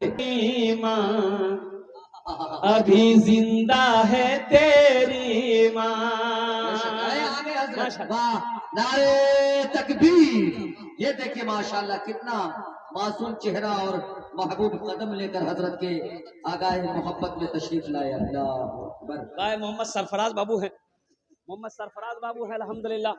माँ अभी जिंदा है तेरी माँ। वाह, नारे तकबीर। ये देखिए माशाल्लाह कितना मासूम चेहरा और महबूब कदम लेकर हजरत के आगाह मोहब्बत में तशरीफ लाए। अल्लाह अकबर। मोहम्मद सरफराज बाबू है, मोहम्मद सरफराज बाबू है, अल्हम्दुलिल्लाह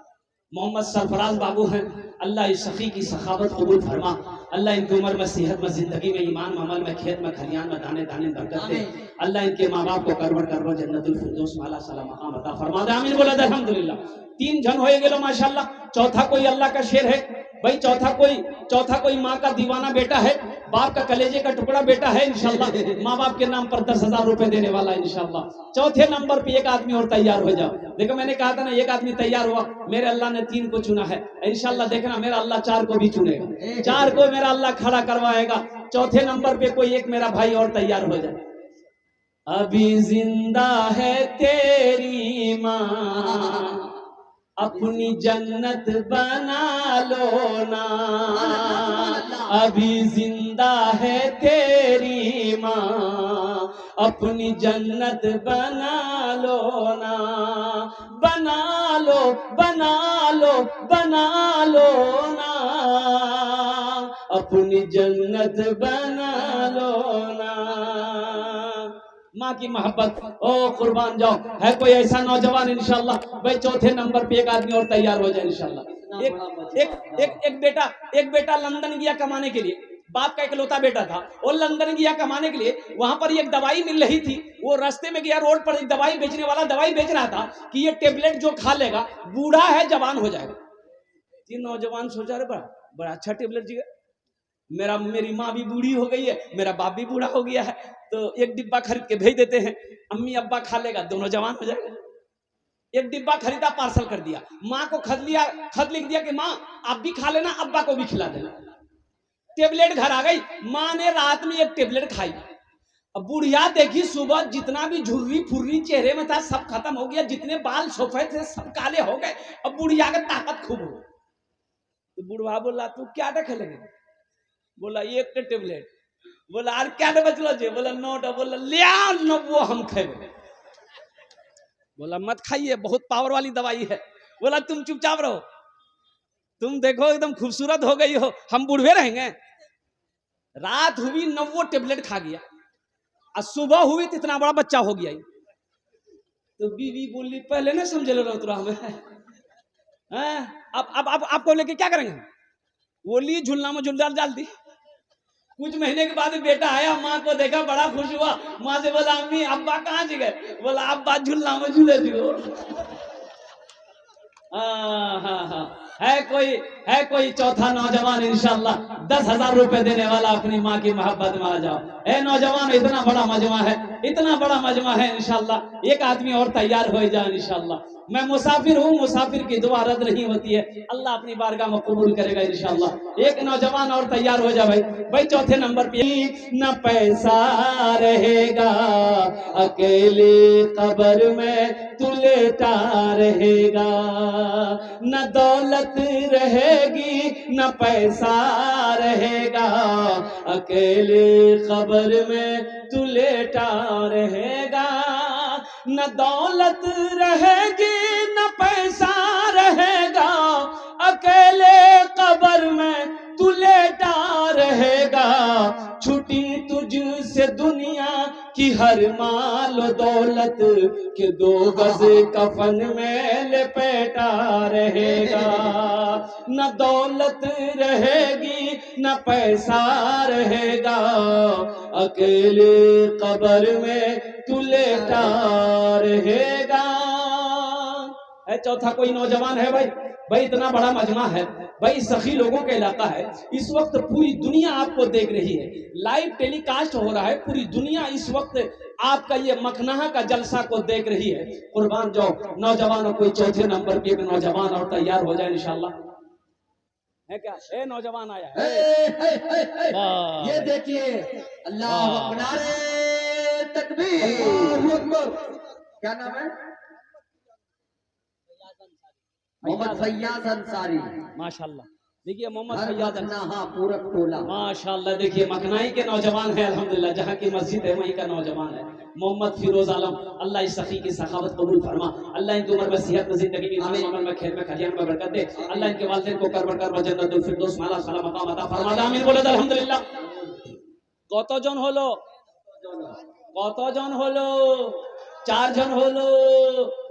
मोहम्मद सरफराज बाबू हैं। अल्लाह इस सखी की सखावत कबूल फरमा। अल्लाह इनकी उम्र में, सेहत में, जिंदगी में, ईमान में, अमल में, खेत में, खलियान में, दाने दाने बरकत दे। अल्लाह इनके माँ बाप को करवर करवर जन्नतुल फिरदौस वाला सलाम मकाम अता फरमा दे। आमीन बोला अल्हम्दुलिल्लाह। 3 जन होए गेलो माशाल्लाह। चौथा कोई अल्लाह का शेर है भाई, चौथा कोई माँ का दीवाना बेटा है, बाप का कलेजे का टुकड़ा बेटा है इंशाल्लाह। माँ बाप के नाम पर 10,000 रुपए देने वाला इंशाल्लाह। चौथे नंबर पे एक आदमी और तैयार हो जाओ। देखो मैंने कहा था ना, एक आदमी तैयार हुआ, मेरे अल्लाह ने 3 को चुना है इंशाल्लाह। देखना मेरा अल्लाह 4 को भी चुनेगा, 4 को मेरा अल्लाह खड़ा करवाएगा। चौथे नंबर पे कोई एक मेरा भाई और तैयार हो जाए। अभी जिंदा है तेरी माँ अपनी जन्नत बना लो ना। अभी जिंदा है तेरी माँ अपनी जन्नत बना लो ना। बना लो बना लो बना लो ना, अपनी जन्नत बना लो ना। माँ की मोहब्बत ओ कुर्बान जाओ। है कोई ऐसा नौजवान इंशाल्लाह भाई, चौथे नंबर पे एक आदमी और तैयार हो जाए इंशाल्लाह। एक बेटा लंदन गया कमाने के लिए, बाप का इकलौता बेटा था, और लंदन गया कमाने के लिए। वहां पर एक दवाई मिल रही थी, वो रास्ते में गया, रोड पर एक दवाई बेचने वाला दवाई बेच रहा था कि ये टेबलेट जो खा लेगा बूढ़ा है जवान हो जाएगा। 3 नौजवान सोचा रहे बड़ा बड़ा अच्छा टेबलेट जी, मेरी माँ भी बूढ़ी हो गई है, मेरा बाप भी बूढ़ा हो गया है, तो एक डिब्बा खरीद के भेज देते हैं, अम्मी अब्बा खा लेगा, दोनों जवान हो जाएगा। एक डिब्बा खरीदा, पार्सल कर दिया, माँ को खत लिख दिया कि माँ आप भी खा लेना, अब्बा को भी खिला देना। टेबलेट घर आ गई, माँ ने रात में एक टेबलेट खाई। अब बुढ़िया देखी सुबह जितना भी झुर्री फुर्री चेहरे में था सब खत्म हो गया, जितने बाल सफेद थे सब काले हो गए। अब बुढ़िया का ताकत खूब हो। तो बुढ़वा बोला तू क्या देखे लगे? बोला एक टेबलेट। बोला और क्या बचलो जे? बोला 9। बोला ले आओ 9 हम खेबे। बोला मत खाइए, बहुत पावर वाली दवाई है। बोला तुम चुपचाप रहो, तुम देखो एकदम खूबसूरत हो गई हो, हम बूढ़े रहेंगे। रात हुई 9 टेबलेट खा गया, और सुबह हुई तो इतना बड़ा बच्चा हो गया। तो बीवी बोली पहले ना समझ लो तुरा हमें। अब आपको लेके क्या करेंगे? बोली झुलना में झुलदार डाल दी। कुछ महीने के बाद बेटा आया, माँ को देखा, बड़ा खुश हुआ। माँ से बोला अम्मी अब्बा कहाँ जी गए? बोला अब्बा झूलना में झूले दियो। हाँ है कोई चौथा नौजवान इंशाल्लाह 10,000 रुपए देने वाला, अपनी माँ की मोहब्बत में आ जाओ। ए नौजवान, इतना बड़ा मजमा है, इतना बड़ा मजमा है इंशाल्लाह। एक आदमी और तैयार हो जाए इंशाल्लाह। मैं मुसाफिर हूँ, मुसाफिर की दुआ रद्द नहीं होती है, अल्लाह अपनी बारगाह में कबूल करेगा इंशाल्लाह। एक नौजवान और तैयार हो जाए भाई। चौथे नंबर पे न पैसा रहेगा, अकेले कब्र में तू लेटा रहेगा। न दौलत रहेगी न पैसा रहेगा, अकेले कब्र में तू लेटा रहेगा। न दौलत रहेगी न पैसा रहेगा, अकेले कब्र में तू लेटा रहेगा। छुटी तुझसे दुनिया की हर माल दौलत के 2 गज कफन में लपेटा रहेगा। न दौलत रहेगी न पैसा रहेगा, अकेले कब्र में तू लेटा रहेगा। है चौथा कोई नौजवान है भाई इतना बड़ा मजमा है भाई, सखी लोगों का इलाका है। इस वक्त पूरी दुनिया आपको देख रही है, लाइव टेलीकास्ट हो रहा है, पूरी दुनिया इस वक्त आपका ये मखनाहा का जलसा को देख रही है। कुर्बान जाओ नौजवानों, कोई चौथे नंबर पे एक नौजवान और तैयार हो जाए इंशाल्लाह। है क्या? ए नौजवान आया है। ये देखिए अल्लाह अकबर, तकबीर। क्या नाम है? मोहम्मद फैयाज अंसारी। माशाल्लाह। देखिए मोहम्मद हर फैयाज मखनाहा पूरक टोला। माशाल्लाह, देखिए मखनाई के नौजवान है अल्हम्दुलिल्लाह, जहाँ की मस्जिद है वहीं का नौजवान है मोहम्मद फिरोज आलम। अल्लाह इस सखी की सखावत कबूल फरमा, अल्लाह इनकी उम्र में सेहत में जिंदगी में आमीन। अमल में खेल में खलियान में बरकत दे, अल्लाह इनके वालिदैन को कर बरकर जन्नतुल फिरदौस माला साला मकाम अता फरमा दे। आमीन बोले अल्हम्दुलिल्लाह। কতজন হলো কতজন হলো 4 জন হলো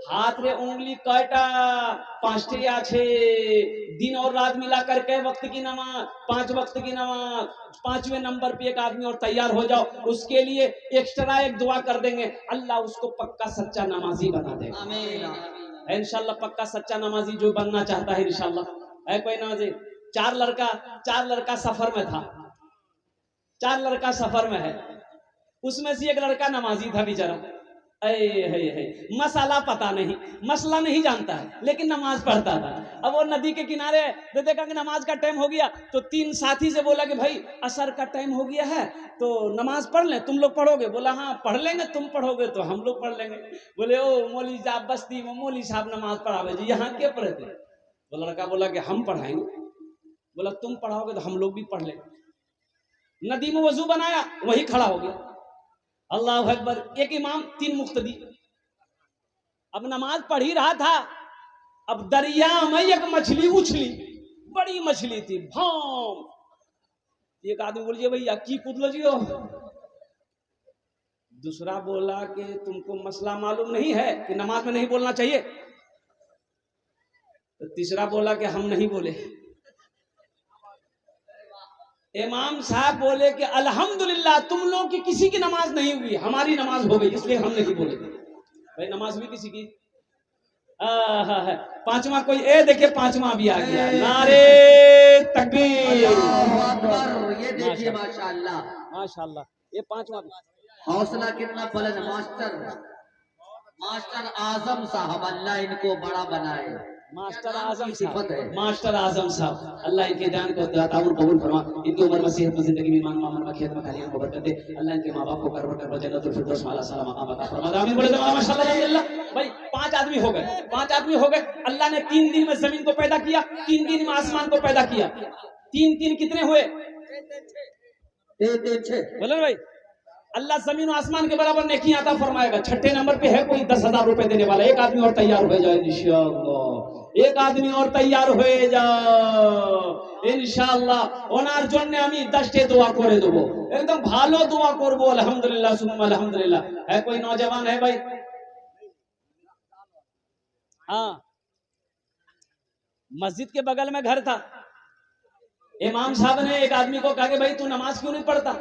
हाथ रे उंगली कयटा 5टी আছে दिन और रात मिलाकर के वक्त की नमाज 5 वक्त की नमाज 5वें नंबर पे एक आदमी और तैयार हो जाओ, उसके लिए एक्स्ट्रा एक दुआ कर देंगे, अल्लाह उसको पक्का सच्चा नमाजी बना देगा। आमीन। इंशाल्लाह पक्का सच्चा नमाजी जो बनना चाहता है इंशाल्लाह। है कोई नमाजी? 4 लड़का सफर में था, 4 लड़का सफर में है, उसमें से एक लड़का नमाजी था बेचारा। मसाला पता नहीं, मसला नहीं जानता है, लेकिन नमाज पढ़ता था। अब वो नदी के किनारे तो देखा कि नमाज का टाइम हो गया, तो 3 साथी से बोला कि भाई असर का टाइम हो गया है तो नमाज पढ़ लें, तुम लोग पढ़ोगे? बोला हाँ पढ़ लेंगे, तुम पढ़ोगे तो हम लोग पढ़ लेंगे। बोले ओ मौली साहब बस्ती में मौली साहब नमाज पढ़ावे जी, यहाँ क्या पढ़े थे? वो लड़का बोला कि हम पढ़ाएंगे। बोला तुम पढ़ाओगे तो हम लोग भी पढ़ लेंगे। नदी में वजू बनाया, वही खड़ा हो गया, अल्लाह अकबर। एक इमाम 3 मुक्तदी। अब नमाज पढ़ ही रहा था, अब दरिया में एक मछली उछली, बड़ी मछली थी भाम। एक आदमी बोलिए भैया की कूद जियो। दूसरा बोला कि तुमको मसला मालूम नहीं है कि नमाज में नहीं बोलना चाहिए? तो तीसरा बोला कि हम नहीं बोले। इमाम साहब बोले कि अल्हम्दुलिल्लाह तुम लोग की किसी की नमाज नहीं हुई, हमारी नमाज हो गई, इसलिए हम नहीं बोले। भाई नमाज हुई किसी की? 5वां कोई देखिए 5वां भी आ गया, नारे तकबीर। ये देखिए माशाअल्लाह माशाअल्लाह, ये 5वां भी। हौसला कितना बुलंद। मास्टर आजम साहब, अल्लाह इनको बड़ा बनाए। मास्टर आजम सिफत है। साहब, मास्टर आजम साहब, अल्लाह इनके जान को ताउन कबूल फरमा, इनकी उम्र में सेहत में जिंदगी में ईमान में अमल खेत में खलियान को बरकत दे, अल्लाह इनके माँ बाप को कर बरकर जन्नतुल फिरदौस माला साला मकाम अता फरमा दे। आमीन बोले माशाअल्लाह। अल्लाह भाई 5 आदमी हो गए, 5 आदमी हो गए। अल्लाह ने 3 दिन में जमीन को पैदा किया, 3 दिन में आसमान को पैदा किया। 3 कितने हुए? 6 बोले भाई अल्लाह जमीन और आसमान के बराबर नेकी अता फरमाएगा। 6ठे नंबर पे है कोई 10,000 रुपए देने वाला। एक आदमी और तैयार हो जाए इंशाअल्लाह, एक आदमी और तैयार हो जाओ इंशाअल्लाह। ओनार जन्ने आमी 10टे दुआ करे देबो, एकदम भालो दुआ करबो। अल्हम्दुलिल्लाह सुम्मा अल्हम्दुलिल्लाह। है कोई नौजवान है भाई? हाँ, मस्जिद के बगल में घर था। इमाम साहब ने एक आदमी को कहा कि भाई तू नमाज क्यों नहीं पढ़ता?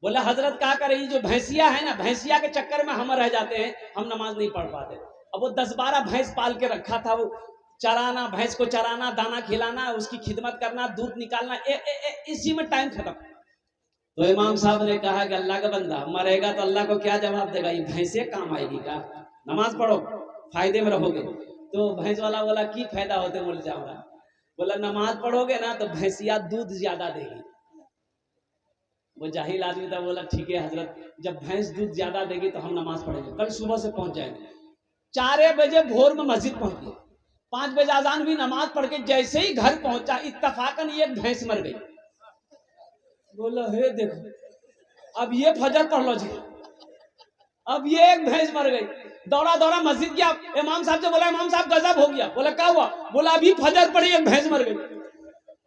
बोला हजरत क्या करे, जो भैंसिया है ना, भैंसिया के चक्कर में हम रह जाते हैं, हम नमाज नहीं पढ़ पाते। अब वो 10-12 भैंस पाल के रखा था, वो चराना, भैंस को चराना, दाना खिलाना, उसकी खिदमत करना, दूध निकालना, इसी में टाइम खत्म। तो इमाम साहब ने कहा कि अल्लाह का बंदा मरेगा तो अल्लाह को क्या जवाब देगा, ये भैंसे काम आएगी का? नमाज पढ़ो फायदे में रहोगे। तो भैंस वाला बोला की फायदा होते बोल जाऊंगा। बोला नमाज पढ़ोगे ना तो भैंसिया दूध ज्यादा देगी। वो जाहिल आदमी था, बोला ठीक है हजरत, जब भैंस दूध ज्यादा देगी तो हम नमाज पढ़ेंगे, कल सुबह से पहुंच जाएंगे। 4 बजे भोर में मस्जिद पहुंच गए, 5 बजे आजान भी, नमाज पढ़ के जैसे ही घर पहुंचा इत्तफाकन एक भैंस मर गई। बोला हे देखो अब ये फजर पढ़ लो जी, अब ये एक भैंस मर गई। दौड़ा दौड़ा मस्जिद गया, इमाम साहब से बोला इमाम साहब गजब हो गया। बोला क्या हुआ? बोला अभी फजर पड़ी एक भैंस मर गई।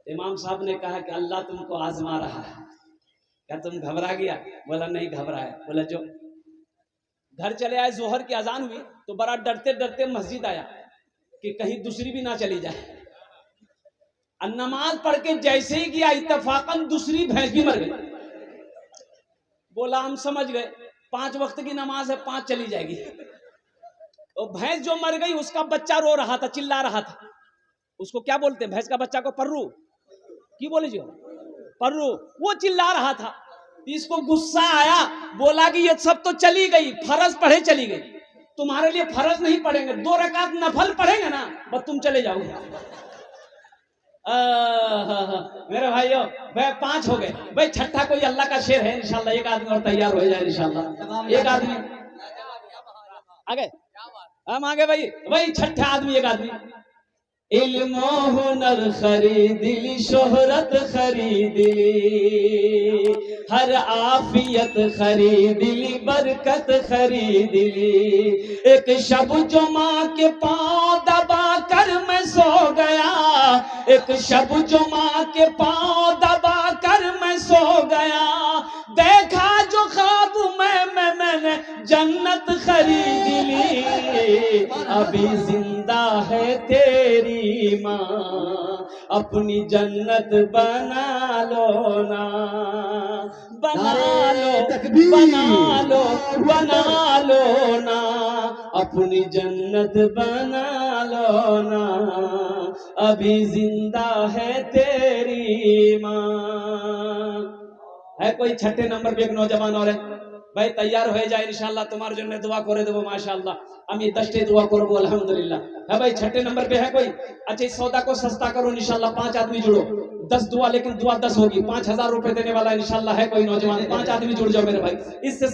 इमाम साहब ने कहा कि अल्लाह तुमको आजमा रहा है, क्या तुम घबरा गया? बोला नहीं घबराया। बोला जो घर चले आए, जोहर की अजान हुई तो बड़ा डरते डरते मस्जिद आया कि कहीं दूसरी भी ना चली जाए। नमाज पढ़ के जैसे ही गया इत्तफाकन दूसरी भैंस भी मर गई। बोला हम समझ गए 5 वक्त की नमाज है, 5 चली जाएगी। और भैंस जो मर गई उसका बच्चा रो रहा था, चिल्ला रहा था। उसको क्या बोलते हैं भैंस का बच्चा को? पर्रू की बोले जो पर्रू। वो चिल्ला रहा था, इसको गुस्सा आया, बोला कि ये सब तो चली गई, फर्ज पढ़े चली गई, तुम्हारे लिए फर्ज नहीं पढ़ेंगे, 2 रकात नफल पढ़ेंगे ना, बस तुम चले जाओगे। मेरे भाइयों भाई 5 हो गए भाई, 6ठा कोई अल्लाह का शेर है इंशाल्लाह। एक आदमी और तैयार हो जाए इंशाल्लाह। एक आदमी आगे, हम आगे भाई 6ठा आदमी, एक आदमी इल्म हुनर खरीदिली, शोहरत खरीदिली, हर आफियत खरीदिली, बरकत खरीदिली। एक शब जो माँ के पाँव दबा कर मैं सो गया, एक शब जो माँ के पाँव दबा कर मैं सो गया, देखा जो ख्वाब मैंने जन्नत खरीद ली। अभी जिंदा है तेरी माँ, अपनी जन्नत बना लो ना, बना लो, बना लो, बना लो ना, अपनी जन्नत बना लो ना, अभी जिंदा है तेरी माँ। है कोई छठे नंबर पे एक नौजवान और है भाई, तैयार হয়ে যায় इंशाल्लाह, तुम्हारे জন্য दुआ করে দেব माशाल्लाह। আমি 10টি दुआ করব अल्हम्दुलिल्लाह। है भाई छठे नंबर पे है कोई? अच्छा इस सौदा को सस्ता करो इंशाल्लाह, 5 आदमी जुड़ो, 10 दुआ, लेकिन दुआ 10 होगी। 5000 रुपए देने वाला इंशाल्लाह है कोई नौजवान, 5 आदमी जुड़ जाओ मेरे भाई। इससे